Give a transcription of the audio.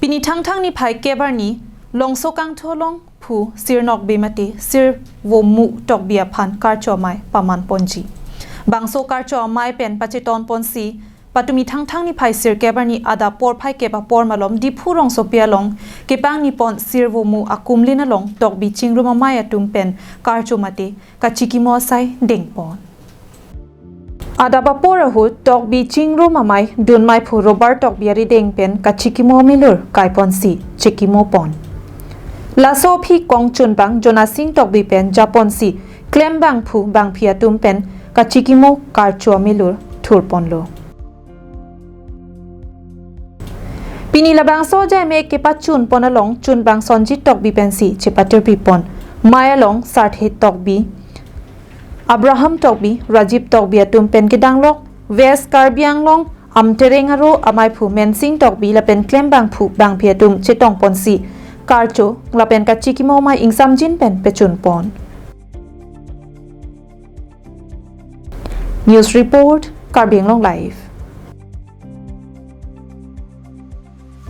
ปีนี้ทั้งนี้ภายเก็บวันนี้ลงโซกังทั่วลงผู้ซีร์นอกเบมาติซีร์วมุตอกเบียพันการจอไม้ประมาณปนจีบางโซการจอไม้เป็นปัจจิตอนปนสีปัตตุมีทั้งนี้ภายซีร์เก็บวันนี้อาดาปอร์ภายเก็บปอร์มาล้มดิผู้ลงโซเปียลงเก็บบังนี้ปนซีร์วมุอากุมลินาลงตอกบีจิงรูมาไม้ตุมเป็นการจอมาติกัจิกิมอไซเด้งปอนอาดาบปอร์หุดตอกบีจิงรูมาไม้ดุนไม้ผู้โรเบิร์ตตอกบีรีเด้งเป็นกัจิกิมอมิลูร์ไกปอนสีจิกิมอปอนลาโซพีกองจุนบังโจนาซิงตอกบีเป็นญี่ปุ่นสีเคลมบังผู้บังเพียตุมเป็นกัจิกิโมการชัวมิลูร์ทูร์ปอนโลปีนี้ละบังโซเจเมเกปัจจุนปนลงจุนบังซอนจิตตอกบีเป็นสีเจปัตเตอร์ปีปอนมายาลงซาร์เทตอกบีอับราฮัมตอกบีราจิบตอกบีตุมเป็นกิดังลกเวสการเบียงลงอัมเทเรงฮารุอามายผู้เมนซิงตอกบีละเป็นเคลมบังผู้บังเพียตุมเจตองปอนสีการโจละเป็นกัจจิกิโมมาอิงซัมจินเป็นเปจุนปอน News Report การเบียงลงไลฟ์